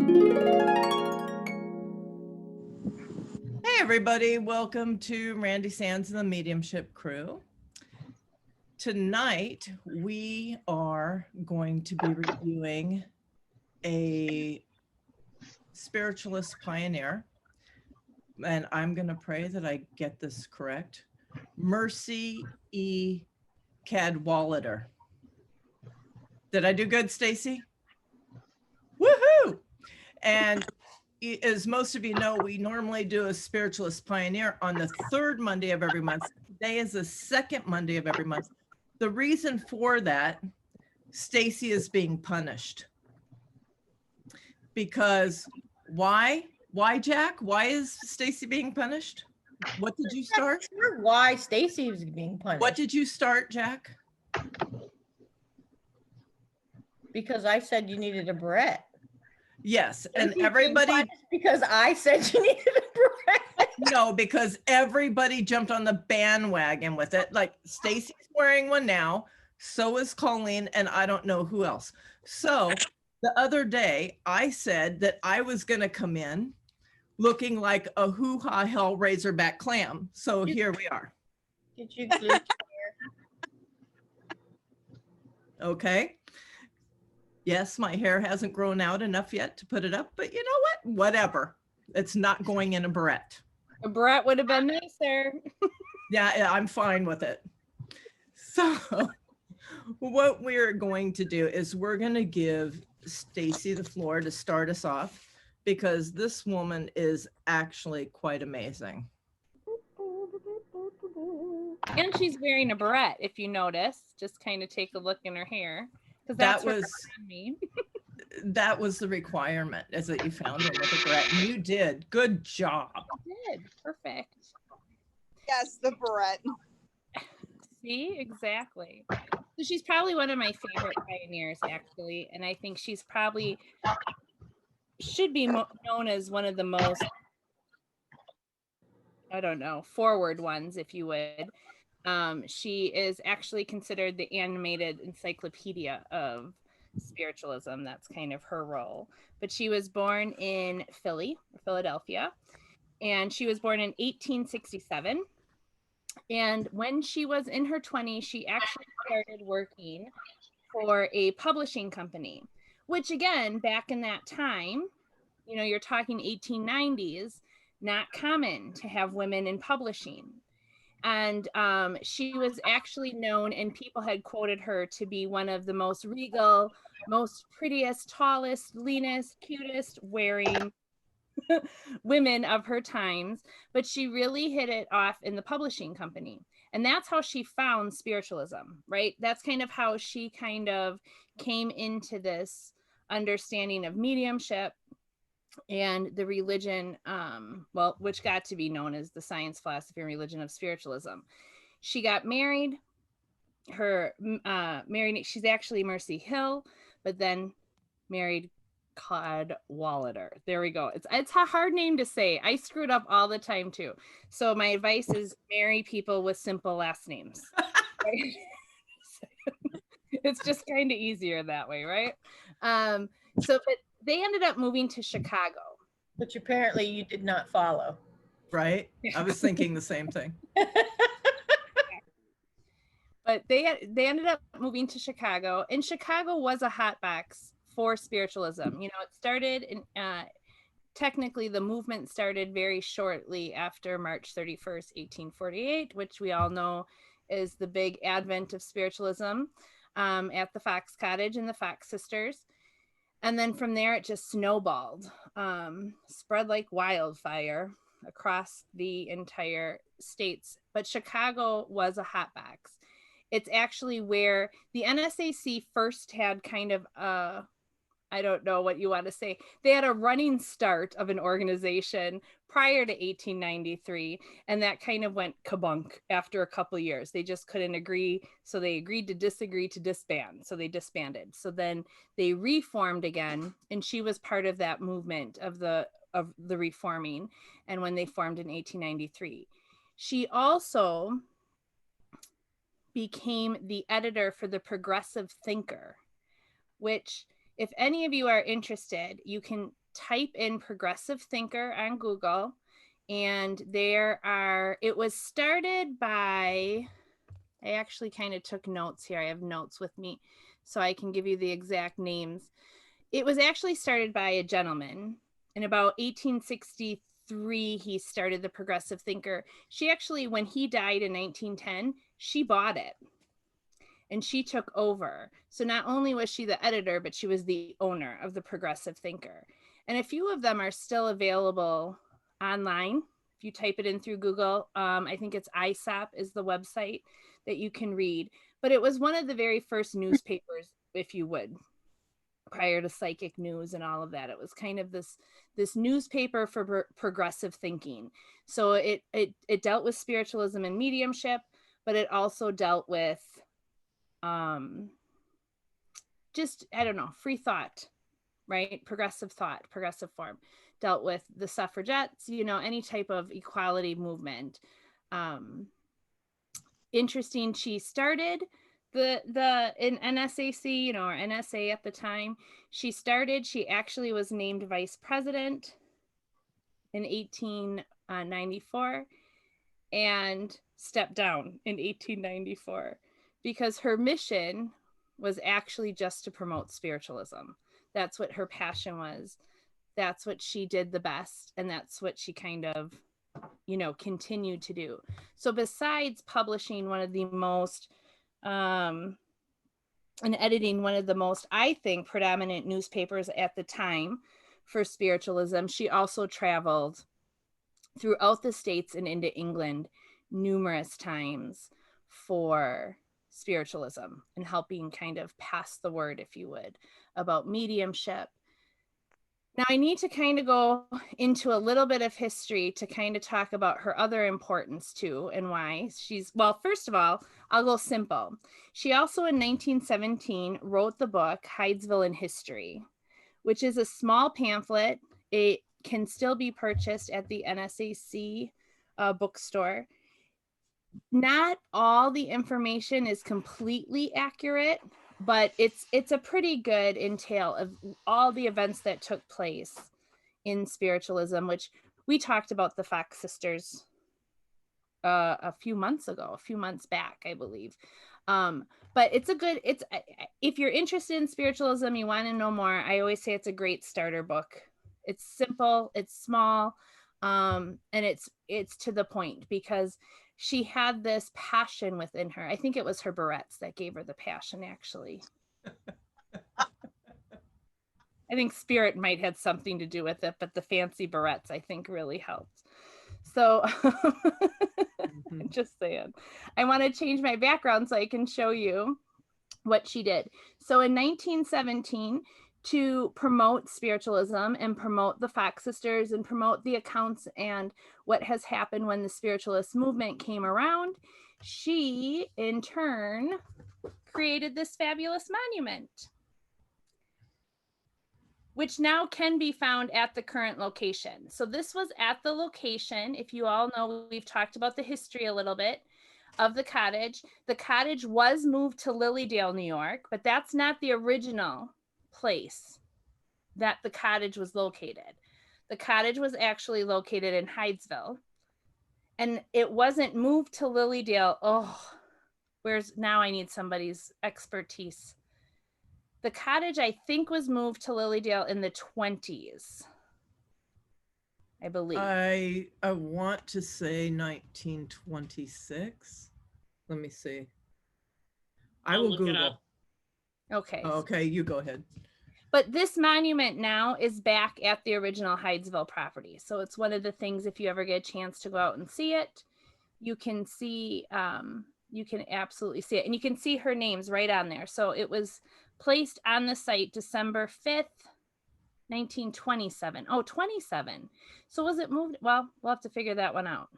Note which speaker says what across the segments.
Speaker 1: Hey everybody, welcome to Randi Sands and the Mediumship Crew. Tonight we are going to be reviewing a spiritualist pioneer, and I'm going to pray that I get this correct. Mercy E Cadwallader. Did I do good, Stacy? Woohoo! And as most of you know, we normally do a spiritualist pioneer on the third Monday of every month. Today is the second Monday of every month. The reason for that, Stacy is being punished. Because why? Why, Jack? Why is Stacy being punished? What did you start?
Speaker 2: I'm not sure why Stacy is being punished.
Speaker 1: What did you start, Jack?
Speaker 2: Because I said you needed a barrette.
Speaker 1: Yes, and everybody,
Speaker 2: because I said you needed a barrette.
Speaker 1: no, because everybody jumped on the bandwagon with it. Like Stacy's wearing one now, so is Colleen, and I don't know who else. So the other day I said that I was going to come in looking like a hoo-ha hell razorback clam. So here we are.
Speaker 2: Did you glue your hair?
Speaker 1: Okay. Yes, my hair hasn't grown out enough yet to put it up, but you know what? Whatever. It's not going in a barrette.
Speaker 3: A barrette would have been nicer.
Speaker 1: Yeah, I'm fine with it. So what we're going to do is we're going to give Stacy the floor to start us off, because this woman is actually quite amazing.
Speaker 3: And she's wearing a barrette, if you notice. Just kind of take a look in her hair. Because
Speaker 1: that was the requirement, is that you found her with a barrette. And you did. Good job.
Speaker 3: I did. Perfect.
Speaker 4: Yes, the barrette.
Speaker 3: See, exactly. So she's probably one of my favorite pioneers, actually. And I think she's probably should be known as one of the most, I don't know, forward ones, if you would. She is actually considered the animated encyclopedia of spiritualism. That's kind of her role. But she was born in Philadelphia, and she was born in 1867. And when she was in her 20s, she actually started working for a publishing company, which again, back in that time, you know, you're talking 1890s, not common to have women in publishing. And she was actually known, and people had quoted her to be one of the most regal, most prettiest, tallest, leanest, cutest wearing women of her times. But she really hit it off in the publishing company. And that's how she found spiritualism, right? That's kind of how she kind of came into this understanding of mediumship and the religion, which got to be known as the science, philosophy, and religion of spiritualism. She got married. Her she's actually Mercy Hill, but then married Cadwallader. There we go. It's a hard name to say. I screwed up all the time too. So my advice is marry people with simple last names. Right? It's just kind of easier that way, right? But they ended up moving to Chicago.
Speaker 2: Which apparently you did not follow.
Speaker 1: Right? I was thinking the same thing.
Speaker 3: But they ended up moving to Chicago, and Chicago was a hotbox for spiritualism. You know, it started in, technically the movement started very shortly after March 31st, 1848, which we all know is the big advent of spiritualism at the Fox Cottage and the Fox Sisters. And then from there, it just snowballed, spread like wildfire across the entire states. But Chicago was a hotbox. It's actually where the NSAC first had kind of I don't know what you want to say. They had a running start of an organization prior to 1893, and that kind of went kabunk after a couple of years. They just couldn't agree, so they agreed to disagree to disband, so they disbanded. So then they reformed again, and she was part of that movement of the reforming, and when they formed in 1893. She also became the editor for the Progressive Thinker, which, if any of you are interested, you can type in progressive thinker on Google, and it was started by, I actually kind of took notes here. I have notes with me so I can give you the exact names. It was actually started by a gentleman in about 1863. He started the Progressive Thinker. She actually, when he died in 1910, she bought it and she took over. So not only was she the editor, but she was the owner of the Progressive Thinker. And a few of them are still available online. If you type it in through Google, I think it's ISOP is the website that you can read. But it was one of the very first newspapers, if you would, prior to psychic news and all of that. It was kind of this newspaper for progressive thinking. So it dealt with spiritualism and mediumship, but it also dealt with just, I don't know, free thought, right? Progressive thought, progressive form. Dealt with the suffragettes, you know, any type of equality movement. Interesting, she started in NSAC, you know, or NSA at the time. She actually was named vice president in 1894 and stepped down in 1894 because her mission was actually just to promote spiritualism. That's what her passion was. That's what she did the best. And that's what she kind of, you know, continued to do. So besides publishing one of the most, and editing one of the most, I think, predominant newspapers at the time for spiritualism, she also traveled throughout the States and into England numerous times for spiritualism and helping kind of pass the word, if you would, about mediumship. Now, I need to kind of go into a little bit of history to kind of talk about her other importance too and why well, first of all, I'll go simple. She also in 1917 wrote the book Hydesville in History, which is a small pamphlet. It can still be purchased at the NSAC bookstore. Not all the information is completely accurate, but it's a pretty good entail of all the events that took place in spiritualism, which we talked about the Fox sisters a few months back, I believe. But if you're interested in spiritualism, you want to know more, I always say it's a great starter book. It's simple, it's small, and it's to the point because she had this passion within her. I think it was her barrettes that gave her the passion, actually. I think spirit might have something to do with it, but the fancy barrettes, I think, really helped. So I'm just saying. I want to change my background so I can show you what she did. So in 1917, to promote spiritualism and promote the Fox sisters and promote the accounts and what has happened when the spiritualist movement came around, she in turn created this fabulous monument, which now can be found at the current location. So this was at the location. If you all know, we've talked about the history a little bit of the cottage. The cottage was moved to Lilydale, New York, but that's not the original place that the cottage was located. The cottage was actually located in Hydesville, and it wasn't moved to Lilydale. Now I need somebody's expertise. The cottage, I think, was moved to Lilydale in the 20s, I believe.
Speaker 1: I want to say 1926. Let me see. I will Google.
Speaker 3: Okay.
Speaker 1: Oh, okay, you go ahead.
Speaker 3: But this monument now is back at the original Hydesville property. So it's one of the things, if you ever get a chance to go out and see it, you can see, you can absolutely see it. And you can see her names right on there. So it was placed on the site December 5th, 1927. Oh, 27. So was it moved? Well, we'll have to figure that one out.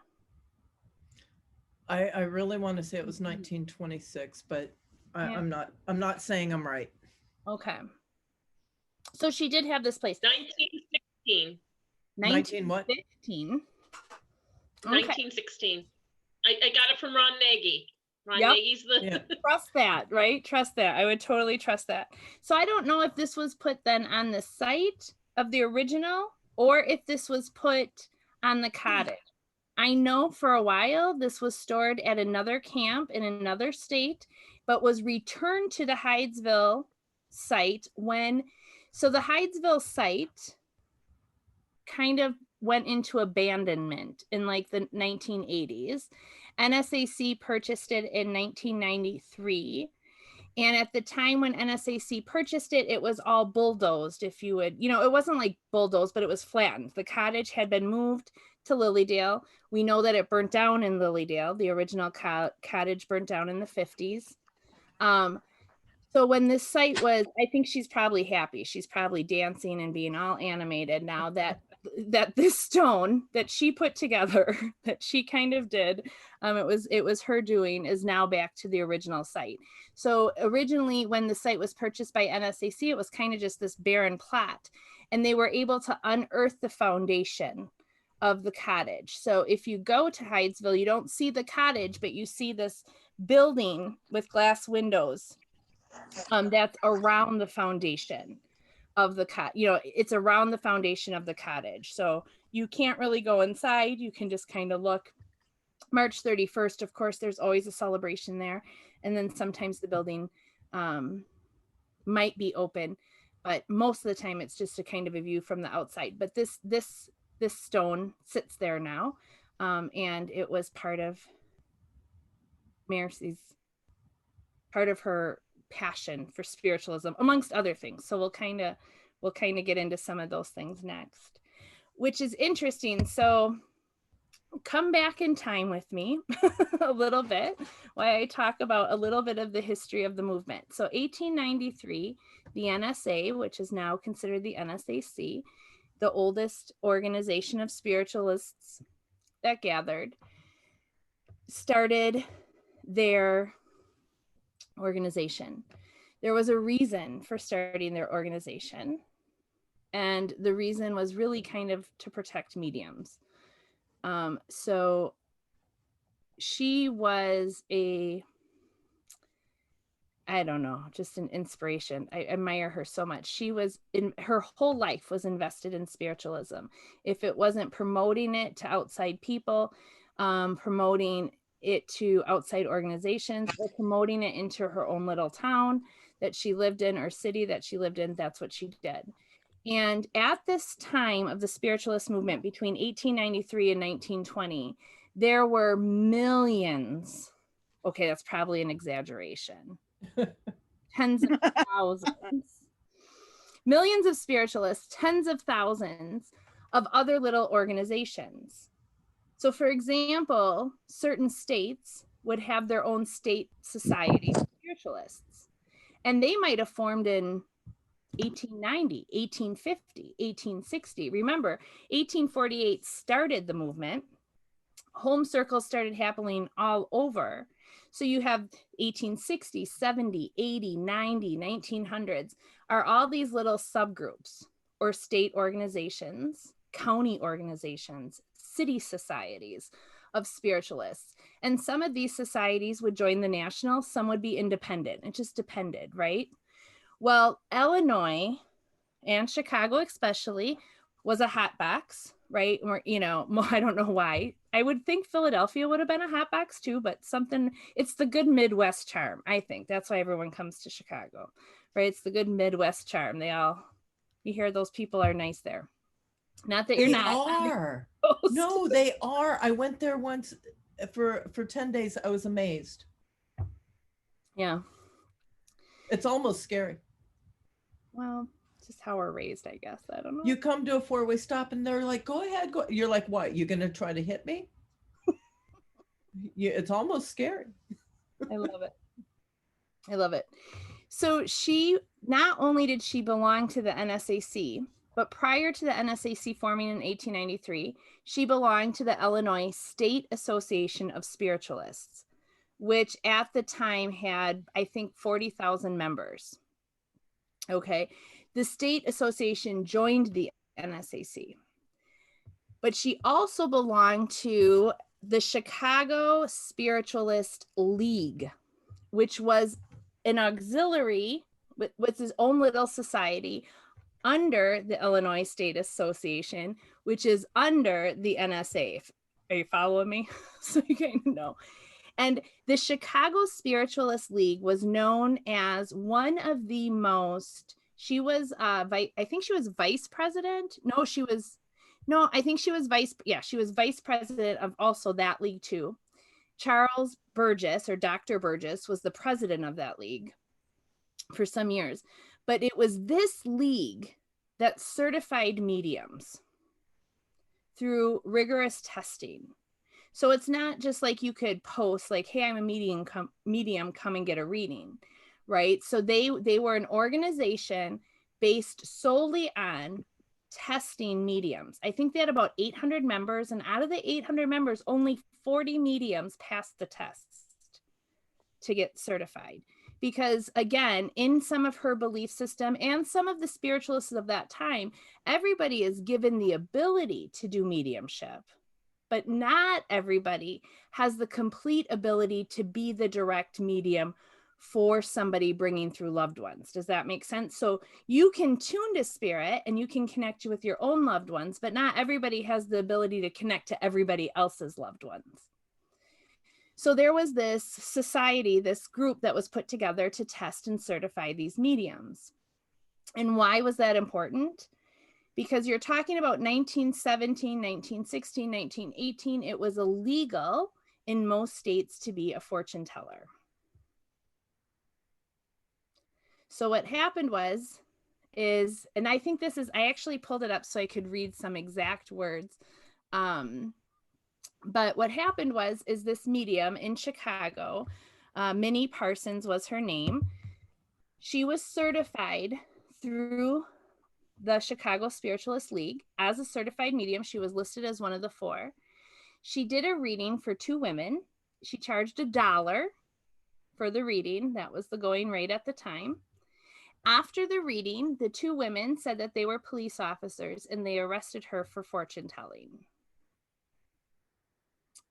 Speaker 1: I really want to say it was 1926, but I'm not saying I'm right.
Speaker 3: Okay. So she did have this place.
Speaker 5: 1916.
Speaker 1: 19 what?
Speaker 3: 1915. Okay.
Speaker 5: 1916. I got it from Ron Nagy. Ron Nagy's the...
Speaker 3: Trust that, right? Trust that. I would totally trust that. So I don't know if this was put then on the site of the original or if this was put on the cottage. I know for a while this was stored at another camp in another state, but was returned to the Hydesville site so the Hydesville site kind of went into abandonment in like the 1980s. NSAC purchased it in 1993. And at the time when NSAC purchased it, it was all bulldozed, if you would, it wasn't like bulldozed, but it was flattened. The cottage had been moved to Lilydale. We know that it burnt down in Lilydale. The original cottage burnt down in the 50s. So when this site was, I think she's probably happy. She's probably dancing and being all animated now that this stone that she put together, that she kind of did, it was her doing, is now back to the original site. So originally when the site was purchased by NSAC, it was kind of just this barren plot, and they were able to unearth the foundation of the cottage. So if you go to Hydesville, you don't see the cottage, but you see this building with glass windows that's around the foundation of the it's around the foundation of the cottage. So you can't really go inside. You can just kind of look. March 31st, of course, there's always a celebration there. And then sometimes the building might be open, but most of the time it's just a kind of a view from the outside. But this stone sits there now. And it was part of Mercy's, part of her passion for spiritualism, amongst other things. So we'll kind of get into some of those things next, which is interesting. So come back in time with me a little bit while I talk about a little bit of the history of the movement. So 1893, the NSA, which is now considered the NSAC, the oldest organization of spiritualists that gathered, started their organization. There was a reason for starting their organization, and the reason was really kind of to protect mediums. So she was just an inspiration. I admire her so much. Her whole life was invested in spiritualism. If it wasn't promoting it to outside people, promoting it to outside organizations, or promoting it into her own little town that she lived in, or city that she lived in, that's what she did. And at this time of the spiritualist movement between 1893 and 1920, there were millions. Okay, that's probably an exaggeration. Tens of thousands. Millions of spiritualists, tens of thousands of other little organizations. So for example, certain states would have their own state society of spiritualists, and they might have formed in 1890, 1850, 1860. Remember, 1848 started the movement. Home circles started happening all over. So you have 1860, 70, 80, 90, 1900s are all these little subgroups or state organizations, county organizations, city societies of spiritualists. And some of these societies would join the national, some would be independent. It just depended, right? Well, Illinois and Chicago especially was a hot box, right? Or, I don't know why. I would think Philadelphia would have been a hot box too, but it's the good Midwest charm, I think. That's why everyone comes to Chicago, right? It's the good Midwest charm. You hear those people are nice there. Not that you're not.
Speaker 1: They are. No, they are. I went there once for 10 days. I was amazed.
Speaker 3: Yeah.
Speaker 1: It's almost scary.
Speaker 3: Well, just how we're raised, I guess. I don't know.
Speaker 1: You come to a four-way stop and they're like, go ahead, go. You're like, what? You're going to try to hit me? It's almost scary.
Speaker 3: I love it. I love it. So not only did she belong to the NSAC, but prior to the NSAC forming in 1893, she belonged to the Illinois State Association of Spiritualists, which at the time had, I think, 40,000 members. Okay. The state association joined the NSAC, but she also belonged to the Chicago Spiritualist League, which was an auxiliary with its own little society under the Illinois State Association, which is under the NSA. Are you following me? So you kind of know. And the Chicago Spiritualist League was known as one of the most, she was, I think she was vice president. I think she was she was vice president of also that league too. Charles Burgess, or Dr. Burgess, was the president of that league for some years. But it was this league that certified mediums through rigorous testing. So it's not just like you could post like, hey, I'm a medium, come and get a reading, right? So they were an organization based solely on testing mediums. I think they had about 800 members, and out of the 800 members, only 40 mediums passed the test to get certified. Because again, in some of her belief system and some of the spiritualists of that time, everybody is given the ability to do mediumship, but not everybody has the complete ability to be the direct medium for somebody bringing through loved ones. Does that make sense? So you can tune to spirit and you can connect with your own loved ones, but not everybody has the ability to connect to everybody else's loved ones. So there was this society, this group that was put together to test and certify these mediums. And why was that important? Because you're talking about 1917, 1916, 1918, it was illegal in most states to be a fortune teller. So what happened is, and I think this is, I actually pulled it up so I could read some exact words. But what happened is this medium in Chicago, Minnie Parsons was her name. She was certified through the Chicago Spiritualist League as a certified medium. She was listed as one of the 4. She did a reading for 2 women. She charged $1 for the reading. That was the going rate at the time. After the reading, the 2 women said that they were police officers and they arrested her for fortune telling.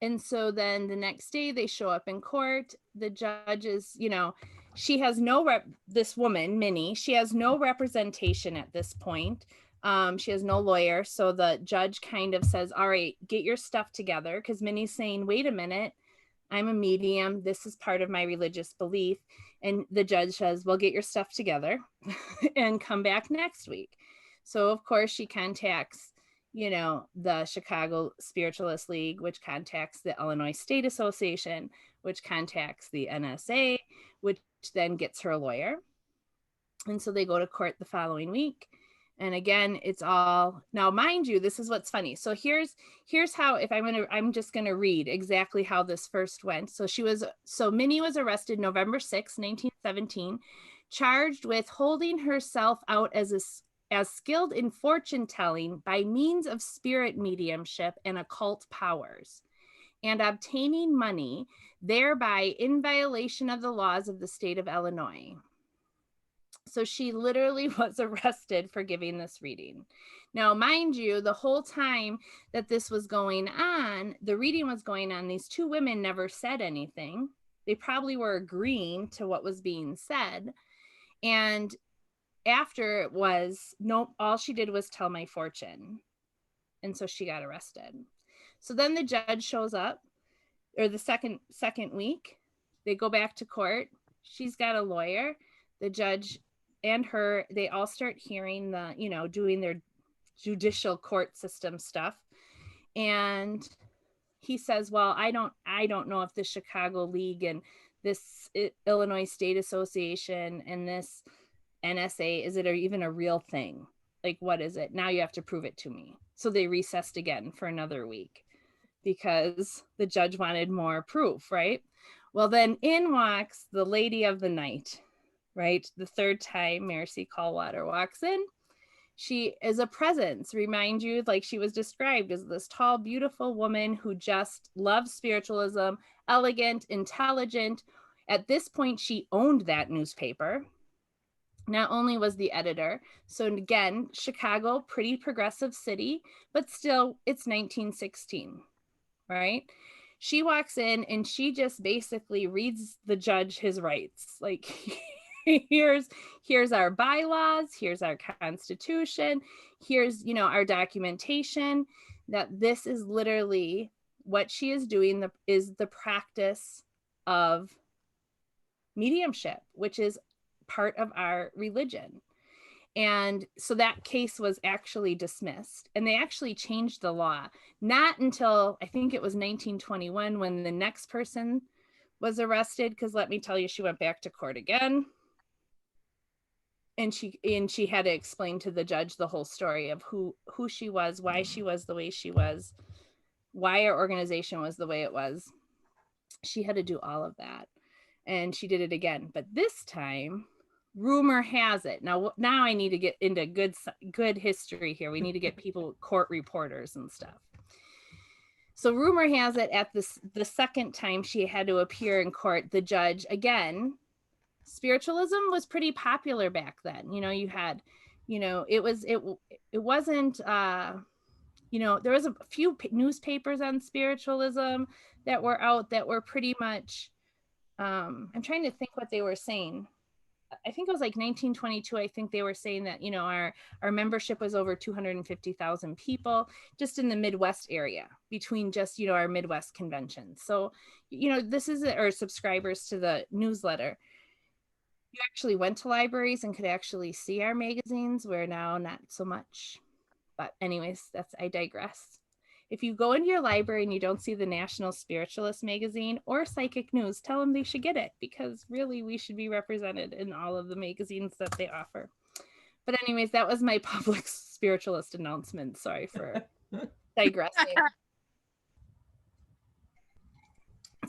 Speaker 3: And so then the next day they show up in court. The judge is, she has this woman, Minnie, she has no representation at this point. She has no lawyer. So the judge kind of says, all right, get your stuff together. Because Minnie's saying, wait a minute, I'm a medium. This is part of my religious belief. And the judge says, well, get your stuff together and come back next week. So of course she contacts the Chicago Spiritualist League, which contacts the Illinois State Association, which contacts the NSA, which then gets her a lawyer. And so they go to court the following week. And again, it's all, now mind you, this is what's funny. So here's how, I'm just going to read exactly how this first went. So Minnie was arrested November 6, 1917, charged with holding herself out as skilled in fortune telling by means of spirit mediumship and occult powers, and obtaining money, thereby in violation of the laws of the state of Illinois. So she literally was arrested for giving this reading. Now, mind you, the whole time that this was going on, the reading was going on, these 2 women never said anything. They probably were agreeing to what was being said. And after it was, nope, all she did was tell my fortune. And so she got arrested. So then the judge shows up, or the second week, they go back to court. She's got a lawyer. The judge and her, they all start hearing doing their judicial court system stuff. And he says, well, I don't know if the Chicago League and this Illinois State Association and this NSA, is it even a real thing? Like, what is it? Now you have to prove it to me. So they recessed again for another week because the judge wanted more proof, right? Well, then in walks the lady of the night, right? The third time Mercy Cadwallader walks in. She is a presence, remind you, like she was described as this tall, beautiful woman who just loves spiritualism, elegant, intelligent. At this point, she owned that newspaper. Not only was the editor, so again, Chicago, pretty progressive city, but still it's 1916, right? She walks in and she just basically reads the judge his rights. Like, here's our bylaws, here's our constitution, here's, our documentation, that this is literally what she is doing, is the practice of mediumship, which is part of our religion. And so that case was actually dismissed, and they actually changed the law, not until I think it was 1921 when the next person was arrested, because let me tell you, she went back to court again. And she had to explain to the judge the whole story of who she was, why she was the way she was, why our organization was the way it was. She had to do all of that. And she did it again. But this time, rumor has it. Now I need to get into good history here. We need to get people, court reporters and stuff. So rumor has it, at the second time she had to appear in court, the judge, again, spiritualism was pretty popular back then. You had, it wasn't, there was a few newspapers on spiritualism that were out that were pretty much, I'm trying to think what they were saying. I think it was like 1922. I think they were saying that, our membership was over 250,000 people just in the Midwest area, between just, our Midwest conventions. So, this is our subscribers to the newsletter. You actually went to libraries and could actually see our magazines, where now not so much. But anyways, I digress. If you go into your library and you don't see the National Spiritualist magazine or Psychic News, tell them they should get it, because really we should be represented in all of the magazines that they offer. But anyways, that was my public spiritualist announcement. Sorry for digressing.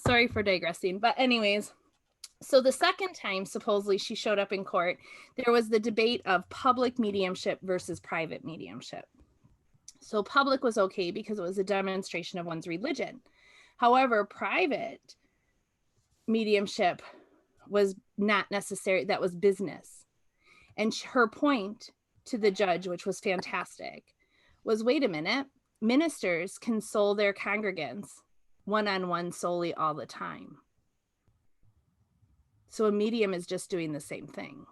Speaker 3: Sorry for digressing. But anyways, so the second time, supposedly, she showed up in court, there was the debate of public mediumship versus private mediumship. So public was okay because it was a demonstration of one's religion. However, private mediumship was not necessary. That was business. And her point to the judge, which was fantastic, was, wait a minute, ministers console their congregants one-on-one solely all the time. So a medium is just doing the same thing,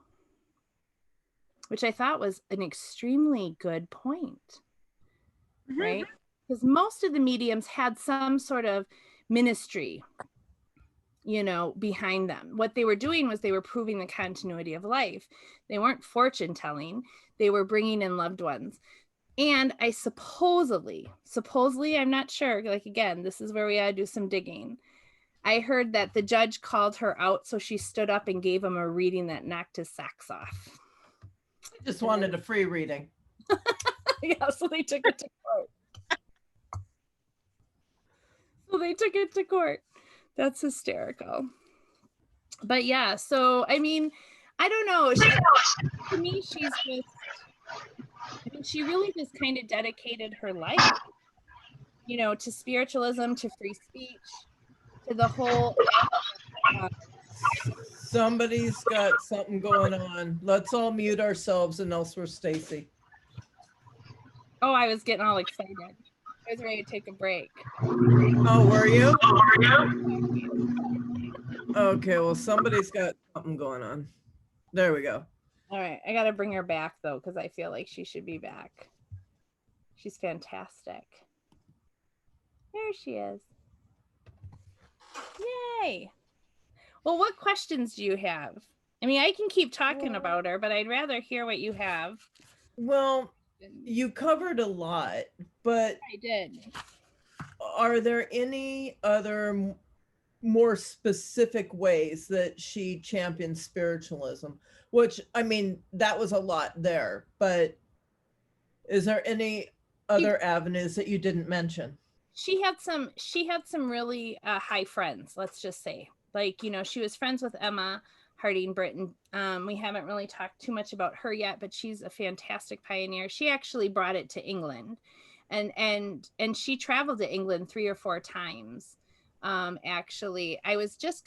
Speaker 3: which I thought was an extremely good point, right? Because most of the mediums had some sort of ministry, behind them. What they were doing was they were proving the continuity of life. They weren't fortune telling. They were bringing in loved ones. And I supposedly, I'm not sure, like, again, this is where we gotta do some digging. I heard that the judge called her out, so she stood up and gave him a reading that knocked his socks off.
Speaker 1: I just wanted a free reading.
Speaker 3: Yeah, so they took it to court. That's hysterical. But yeah, so I mean, I don't know. To me, she really just kind of dedicated her life, to spiritualism, to free speech, to the whole.
Speaker 1: Somebody's got something going on. Let's all mute ourselves, and else we're Stacy.
Speaker 3: Oh, I was getting all excited. I was ready to take a break.
Speaker 1: Oh, were you? Okay, well, somebody's got something going on. There we go.
Speaker 3: All right, I got to bring her back, though, because I feel like she should be back. She's fantastic. There she is. Yay. Well, what questions do you have? I mean, I can keep talking about her, but I'd rather hear what you have.
Speaker 1: Well, you covered a lot, but
Speaker 3: I did.
Speaker 1: Are there any other more specific ways that she championed spiritualism? Which, I mean, that was a lot there, but is there any other avenues that you didn't mention?
Speaker 3: She had some really high friends, let's just say. Like, she was friends with Emma Harding Britton. We haven't really talked too much about her yet, but she's a fantastic pioneer. She actually brought it to England, and she traveled to England 3 or 4 times. Actually, I was just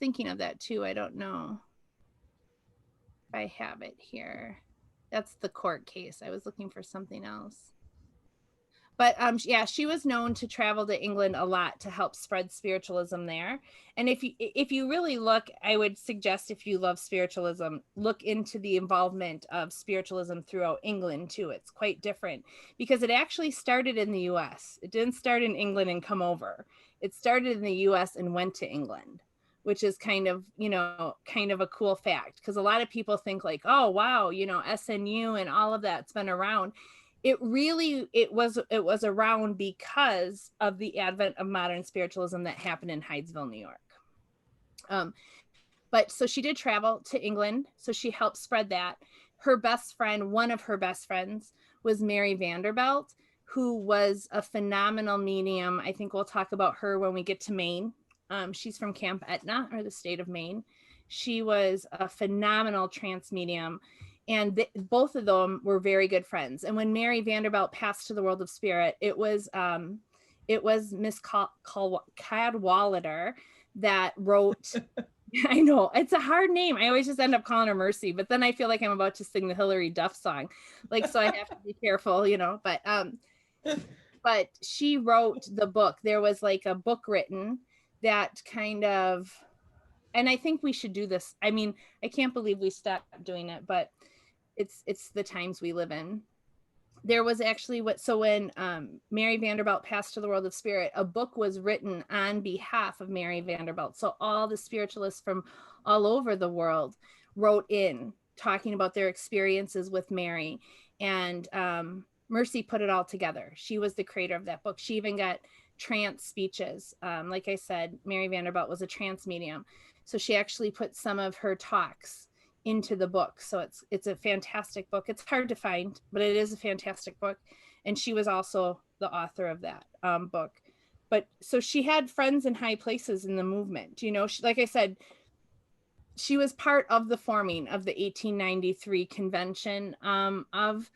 Speaker 3: thinking of that too. I don't know if I have it here. That's the court case. I was looking for something else. But yeah, she was known to travel to England a lot to help spread spiritualism there. And if you really look, I would suggest, if you love spiritualism, look into the involvement of spiritualism throughout England too. It's quite different because it actually started in the US. It didn't start in England and come over. It started in the US and went to England, which is kind of a cool fact, because a lot of people think like, oh wow, SNU and all of that's been around. It was around because of the advent of modern spiritualism that happened in Hydesville, New York. But so she did travel to England, so she helped spread that. Her best friend, one of her best friends, was Mary Vanderbilt, who was a phenomenal medium. I think we'll talk about her when we get to Maine. She's from Camp Etna, or the state of Maine. She was a phenomenal trance medium. And both of them were very good friends. And when Mary Vanderbilt passed to the world of spirit, it was Miss Cadwallader that wrote. I know it's a hard name. I always just end up calling her Mercy, but then I feel like I'm about to sing the Hillary Duff song, like, so I have to be careful, But she wrote the book. There was like a book written that kind of, and I think we should do this. I mean, I can't believe we stopped doing it, but it's the times we live in. There was actually when Mary Vanderbilt passed to the world of spirit, a book was written on behalf of Mary Vanderbilt. So all the spiritualists from all over the world wrote in talking about their experiences with Mary, and Mercy put it all together. She was the creator of that book. She even got trance speeches. Like I said, Mary Vanderbilt was a trance medium. So she actually put some of her talks into the book. So it's a fantastic book. It's hard to find, but it is a fantastic book. And she was also the author of that book. But so she had friends in high places in the movement. Like I said, she was part of the forming of the 1893 convention of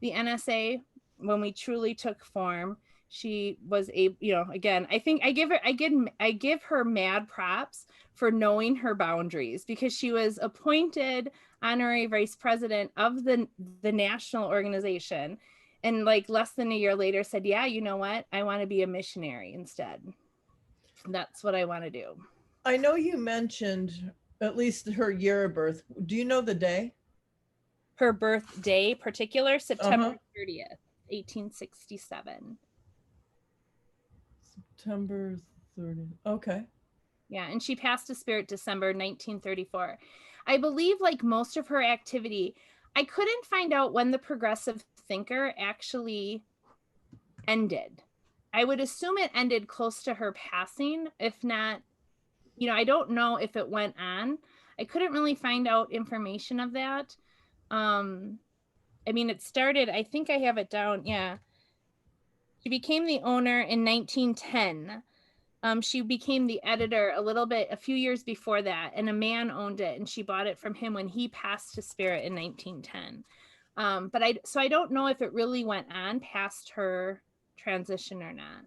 Speaker 3: the NSA when we truly took form. She was again, I think I give her mad props for knowing her boundaries, because she was appointed honorary vice president of the national organization, and like less than a year later said, yeah, you know what, I want to be a missionary instead. That's what I want to do.
Speaker 1: I know you mentioned at least her year of birth. Do you know the day?
Speaker 3: Her birthday particular, September 30th, 1867.
Speaker 1: September 30th. Okay.
Speaker 3: Yeah, and she passed to spirit December 1934. I believe, like most of her activity, I couldn't find out when the progressive thinker actually ended. I would assume it ended close to her passing, if not, I don't know if it went on. I couldn't really find out information of that. I mean, it started, I think I have it down. Yeah. She became the owner in 1910. She became the editor a few years before that, and a man owned it, and she bought it from him when he passed to spirit in 1910. So I don't know if it really went on past her transition or not.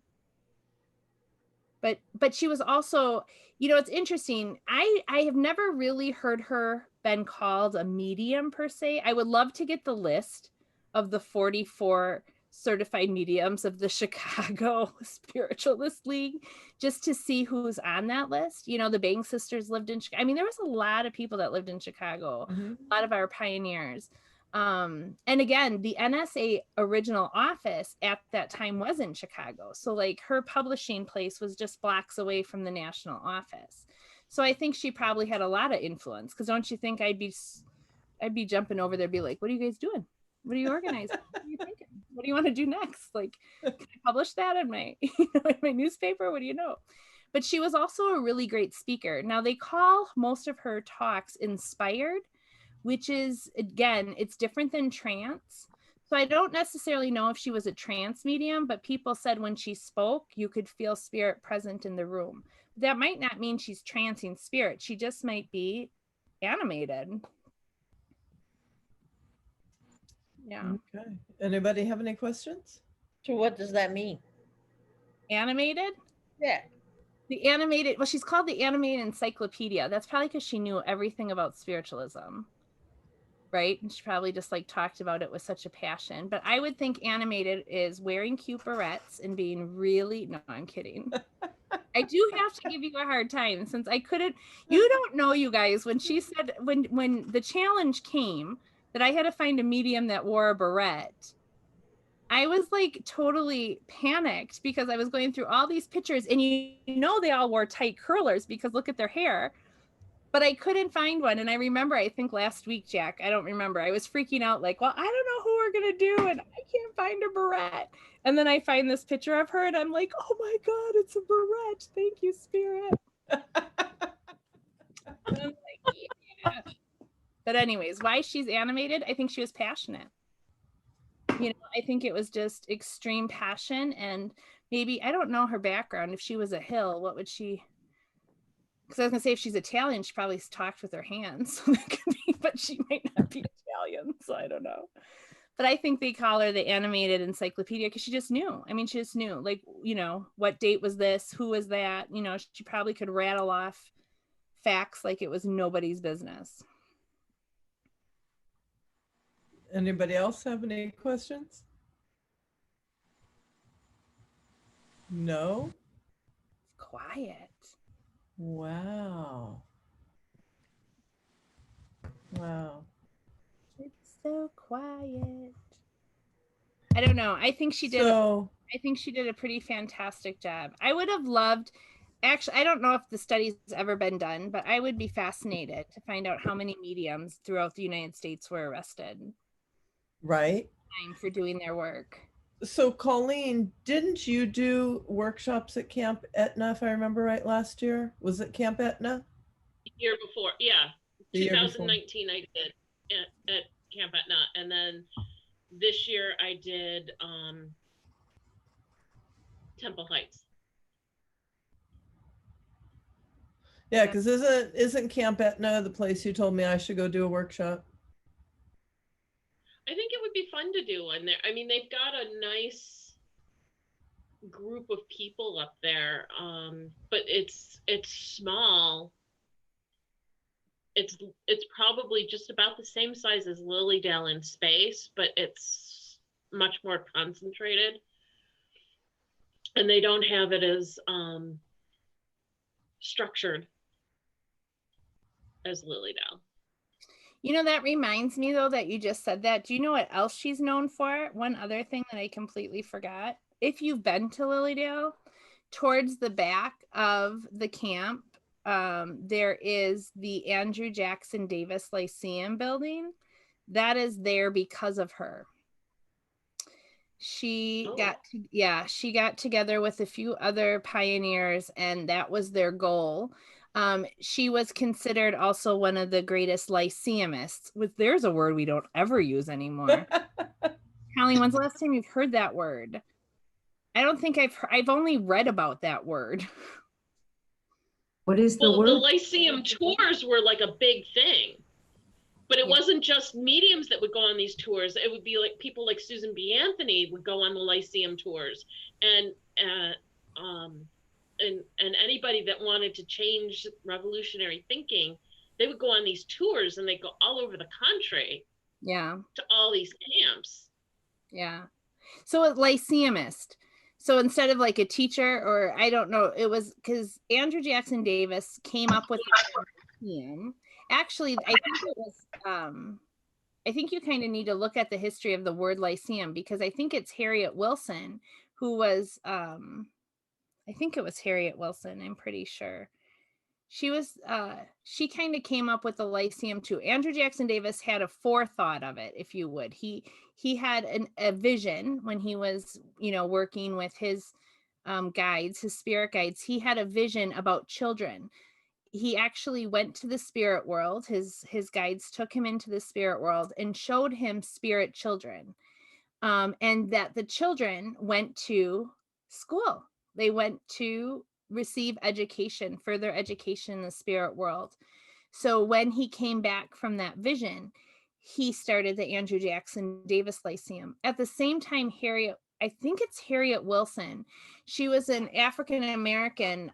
Speaker 3: But she was also, it's interesting. I have never really heard her been called a medium per se. I would love to get the list of the 44 certified mediums of the Chicago Spiritualist League, just to see who's on that list. The Bang sisters lived in Chicago. I mean, there was a lot of people that lived in Chicago, a lot of our pioneers. And again, the NSA original office at that time was in Chicago. So like her publishing place was just blocks away from the national office. So I think she probably had a lot of influence, because don't you think I'd be jumping over there, be like, what are you guys doing? What are you organizing? What are you thinking? What do you want to do next? Like, can I publish that in my, in my newspaper? What do you know? But she was also a really great speaker. Now they call most of her talks inspired, which is, again, it's different than trance. So I don't necessarily know if she was a trance medium, but people said when she spoke, you could feel spirit present in the room. That might not mean she's trancing spirit. She just might be animated. Yeah.
Speaker 1: Okay. Anybody have any questions?
Speaker 2: So what does that mean?
Speaker 3: Animated?
Speaker 2: Yeah.
Speaker 3: The animated, well, she's called the animated encyclopedia. That's probably because she knew everything about spiritualism. right? And she probably just like talked about it with such a passion. But I would think animated is wearing cute barrettes and being really, no, I'm kidding. I do have to give you a hard time since I couldn't, you don't know, you guys, when she said, when the challenge came that I had to find a medium that wore a barrette, I was like totally panicked because I was going through all these pictures and you know, they all wore tight curlers because look at their hair, but I couldn't find one. And I remember, I think last week, Jack, I don't remember, I was freaking out like, well, I don't know who we're going to do and I can't find a barrette. And then I find this picture of her and I'm like, oh my God, it's a barrette. Thank you, Spirit. And I'm like, yeah. But anyways, why she's animated, I think she was passionate. You know, I think it was just extreme passion, and maybe, I don't know her background. If she was a hill, what would she, because I was gonna say if she's Italian, she probably talked with her hands. So that could be, but she might not be Italian, so I don't know. But I think they call her the animated encyclopedia because she just knew. I mean, she just knew, like, you know, what date was this? Who was that? You know, she probably could rattle off facts like it was nobody's business.
Speaker 1: Anybody else have any questions? No?
Speaker 3: Quiet.
Speaker 1: Wow. Wow.
Speaker 3: It's so quiet. I don't know. I think she did. I think she did a pretty fantastic job. I would have loved, actually, I don't know if the study's ever been done, but I would be fascinated to find out how many mediums throughout the United States were arrested.
Speaker 1: Right.
Speaker 3: For doing their work.
Speaker 1: So Colleen, didn't you do workshops at Camp Etna, if I remember right, last year? Was it Camp Etna?
Speaker 5: The year before, yeah.
Speaker 1: The year
Speaker 5: 2019 I did at Camp Etna. And then this year I did Temple Heights.
Speaker 1: Yeah, because isn't Camp Etna the place you told me I should go do a workshop?
Speaker 5: I think it would be fun to do one there. I mean, they've got a nice group of people up there, but it's small. It's probably just about the same size as Lilydale in space, but it's much more concentrated. And they don't have it as structured as Lilydale.
Speaker 3: You know, that reminds me though that you just said that. Do you know what else she's known for? One other thing that I completely forgot. If you've been to Lilydale, towards the back of the camp, there is the Andrew Jackson Davis Lyceum building. That is there because of her. She she got together with a few other pioneers and that was their goal. She was considered also one of the greatest lyceumists. There's a word we don't ever use anymore. Colleen, when's the last time you've heard that word? I don't think I've only read about that word.
Speaker 6: What is the word?
Speaker 5: The Lyceum tours were like a big thing, but it wasn't just mediums that would go on these tours. It would be like people like Susan B. Anthony would go on the Lyceum tours, and anybody that wanted to change revolutionary thinking, they would go on these tours and they go all over the country.
Speaker 3: Yeah.
Speaker 5: To all these camps.
Speaker 3: Yeah. So a lyceumist. So instead of like a teacher, or I don't know, it was because Andrew Jackson Davis came up with the lyceum. Actually, I think it was, I think you kind of need to look at the history of the word lyceum because I think it's Harriet Wilson who was, I think it was Harriet Wilson, I'm pretty sure. She was, she kind of came up with the lyceum too. Andrew Jackson Davis had a forethought of it, if you would. He had a vision when he was, you know, working with his guides, his spirit guides. He had a vision about children. He actually went to the spirit world. His guides took him into the spirit world and showed him spirit children. And that the children went to school. They went to receive education, further education in the spirit world. So when he came back from that vision, he started the Andrew Jackson Davis Lyceum. At the same time, I think it's Harriet Wilson. She was an African-American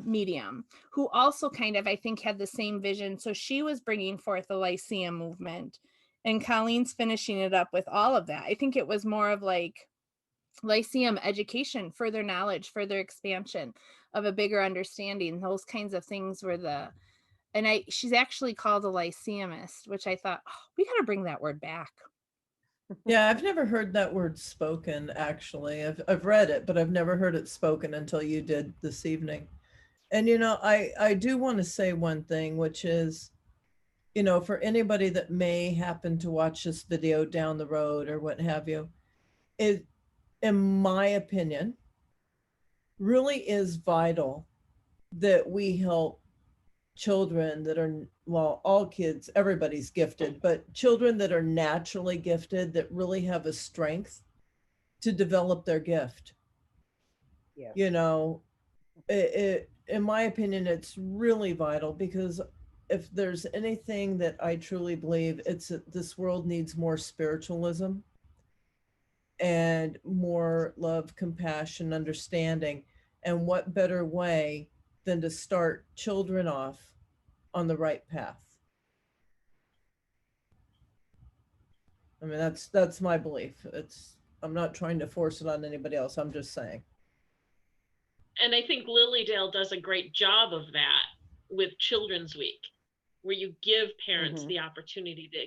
Speaker 3: medium who also kind of, I think, had the same vision. So she was bringing forth the Lyceum movement And Colleen's finishing it up with all of that. I think it was more of like Lyceum education, further knowledge, further expansion of a bigger understanding. Those kinds of things were she's actually called a Lyceumist, which I thought, oh, we got to bring that word back.
Speaker 1: Yeah, I've never heard that word spoken, actually. I've read it, but I've never heard it spoken until you did this evening. And, I do want to say one thing, which is, for anybody that may happen to watch this video down the road or what have you, it, in my opinion, really is vital that we help children that are, well, all kids, everybody's gifted, but children that are naturally gifted, that really have a strength to develop their gift.
Speaker 7: Yeah.
Speaker 1: In my opinion, it's really vital, because if there's anything that I truly believe, it's that this world needs more spiritualism and more love, compassion, understanding. And what better way than to start children off on the right path? I mean, that's my belief. I'm not trying to force it on anybody else. I'm just saying.
Speaker 5: And I think Lilydale does a great job of that with Children's Week, where you give parents the opportunity to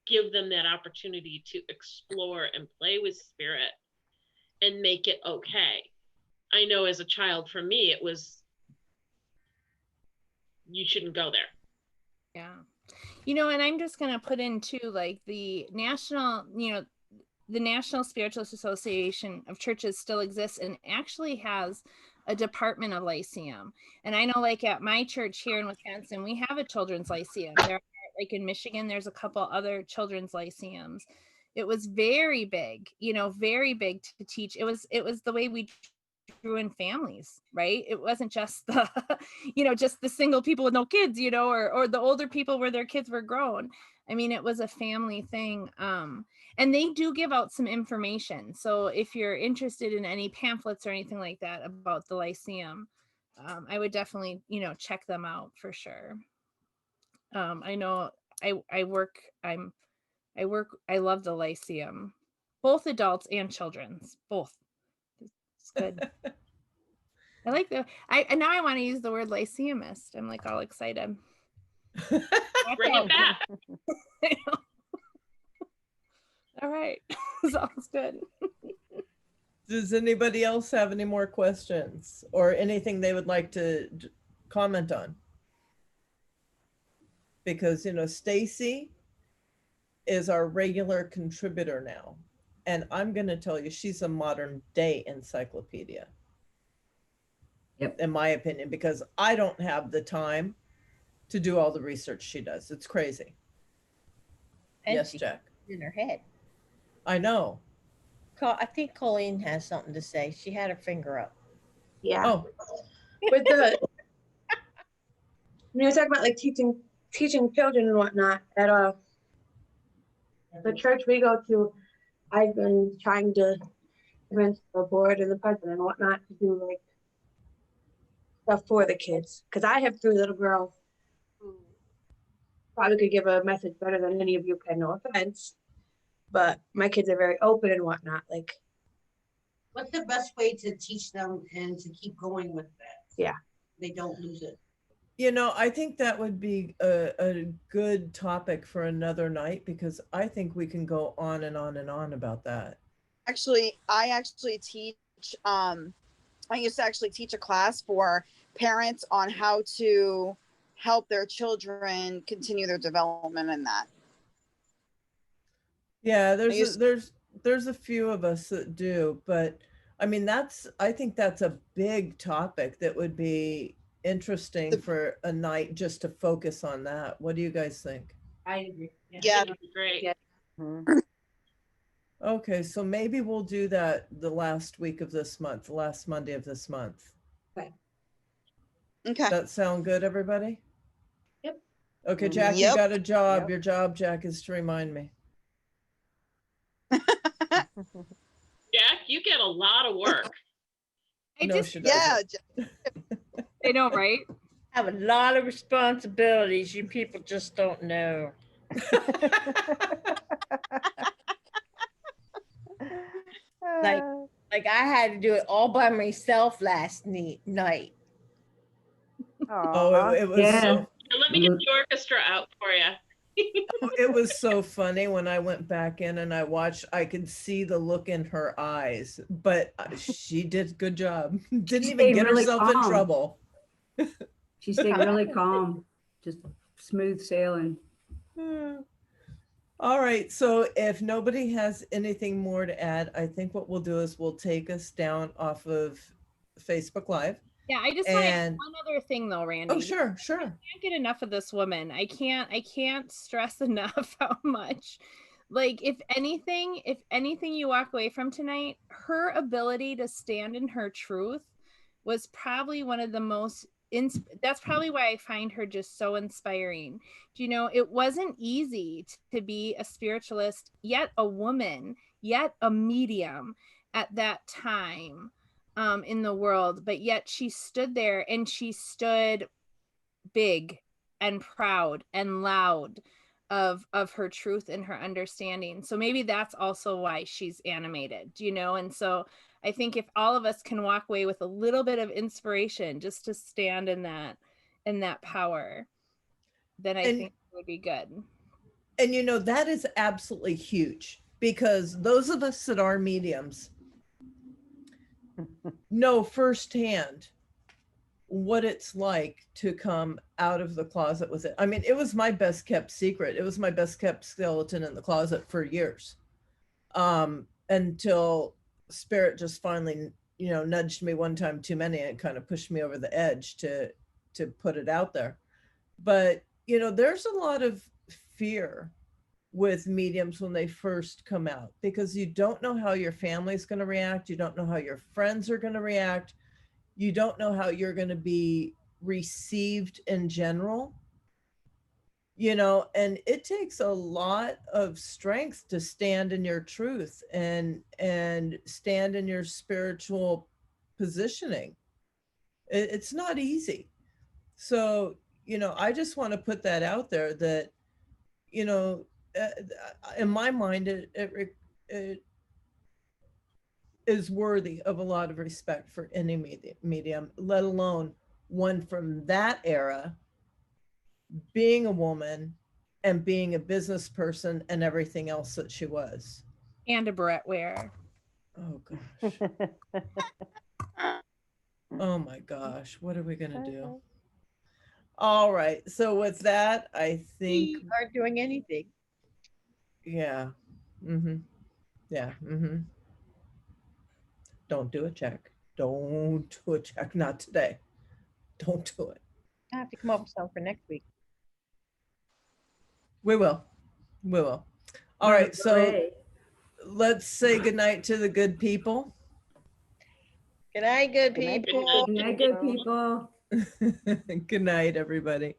Speaker 5: give them that opportunity to explore and play with spirit and make it okay. I know as a child, for me, it was, you shouldn't go there.
Speaker 3: Yeah. And I'm just going to put in too, like the National Spiritualist Association of Churches still exists and actually has a department of Lyceum. And I know, like at my church here in Wisconsin, we have a children's Lyceum. There are, like in Michigan, there's a couple other children's Lyceums. It was very big, very big to teach. It was the way we drew in families, right? It wasn't just the, just the single people with no kids, or the older people where their kids were grown. I mean, it was a family thing. And they do give out some information. So if you're interested in any pamphlets or anything like that about the Lyceum, I would definitely, check them out for sure. I know I love the Lyceum, both adults and children's, both. It's good. I like and now I want to use the word Lyceumist. I'm like all excited.
Speaker 5: Bring it back.
Speaker 3: All right. Sounds good.
Speaker 1: Does anybody else have any more questions or anything they would like to comment on? Because, Stacy is our regular contributor now. And I'm going to tell you, she's a modern day encyclopedia.
Speaker 6: Yep.
Speaker 1: In my opinion, because I don't have the time to do all the research she does. It's crazy.
Speaker 2: And
Speaker 1: yes,
Speaker 2: she
Speaker 1: Jack.
Speaker 2: in her head.
Speaker 1: I know.
Speaker 2: I think Colleen has something to say. She had her finger up.
Speaker 8: Yeah.
Speaker 1: Oh,
Speaker 8: With the when you're talking about like teaching children and whatnot at the church we go to, I've been trying to convince the board and the president and whatnot to do like stuff for the kids, because I have 3 little girls who probably could give a message better than any of you can, no offense, but my kids are very open and whatnot. Like,
Speaker 9: what's the best way to teach them and to keep going with that?
Speaker 8: Yeah,
Speaker 9: they don't lose it.
Speaker 1: I think that would be a good topic for another night, because I think we can go on and on and on about that.
Speaker 4: Actually, I teach, I used to actually teach a class for parents on how to help their children continue their development in that.
Speaker 1: Yeah, there's a few of us that do, but I mean, I think that's a big topic that would be interesting for a night just to focus on that. What do you guys think?
Speaker 9: I agree.
Speaker 4: Yeah.
Speaker 5: That'd be great.
Speaker 8: yeah.
Speaker 1: Okay, so maybe we'll do that the last week of this month, the last Monday of this month.
Speaker 4: Okay.
Speaker 1: That sound good, everybody?
Speaker 9: Yep.
Speaker 1: Okay, Jack,
Speaker 4: Yep.
Speaker 1: you got a job.
Speaker 7: Yep.
Speaker 1: Your job, Jack, is to remind me.
Speaker 5: Jack, you get a lot of work.
Speaker 3: I
Speaker 1: No,
Speaker 3: just,
Speaker 1: she doesn't.
Speaker 4: Yeah.
Speaker 3: I know, right?
Speaker 2: Have a lot of responsibilities. You people just don't know. I had to do it all by myself last night.
Speaker 1: Oh, it was
Speaker 6: Yeah.
Speaker 1: so
Speaker 5: And let me get the orchestra out for you.
Speaker 1: it was so funny when I went back in and I watched, I could see the look in her eyes, but she did a good job. Didn't even
Speaker 6: stayed
Speaker 1: get
Speaker 6: really
Speaker 1: herself in
Speaker 6: calm.
Speaker 1: trouble.
Speaker 6: She stayed really calm, just smooth sailing.
Speaker 1: All right, so if nobody has anything more to add, I think what we'll do is we'll take us down off of Facebook Live.
Speaker 3: Yeah, I just want to add
Speaker 1: And
Speaker 3: one other thing though, Randy.
Speaker 1: oh, sure.
Speaker 3: I can't get enough of this woman. I can't stress enough how much, like, if anything you walk away from tonight, her ability to stand in her truth was probably one of the most that's probably why I find her just so inspiring. Do you know, it wasn't easy to be a spiritualist, yet a woman, yet a medium at that time in the world, but yet she stood there and she stood big and proud and loud of her truth and her understanding. So maybe that's also why she's animated, you know. And so I think if all of us can walk away with a little bit of inspiration just to stand in that power, then I think it would be good.
Speaker 1: And you know, that is absolutely huge, because those of us that are mediums know firsthand what it's like to come out of the closet with it. I mean, it was my best kept secret. It was my best kept skeleton in the closet for years, until Spirit just finally, you know, nudged me one time too many and kind of pushed me over the edge to put it out there. But you know, there's a lot of fear with mediums when they first come out, because you don't know how your family's going to react. You don't know how your friends are going to react. You don't know how you're going to be received in general, you know, and it takes a lot of strength to stand in your truth and stand in your spiritual positioning. It's not easy. So, you know, I just want to put that out there that, you know, in my mind, it is worthy of a lot of respect for any medium, let alone one from that era, being a woman and being a business person and everything else that she was.
Speaker 3: And a Brett wearer.
Speaker 1: Oh gosh. Oh my gosh, what are we gonna do? All right, so with that, I think
Speaker 2: We aren't doing anything.
Speaker 1: yeah. Yeah. Don't do a check. Don't do a check. Not today. Don't do it.
Speaker 2: I have to come up with something for next week.
Speaker 1: We will. All right, so let's say goodnight to the good people.
Speaker 2: Good night, good
Speaker 5: Good night,
Speaker 2: people.
Speaker 6: Good night, good people.
Speaker 1: Good night, everybody.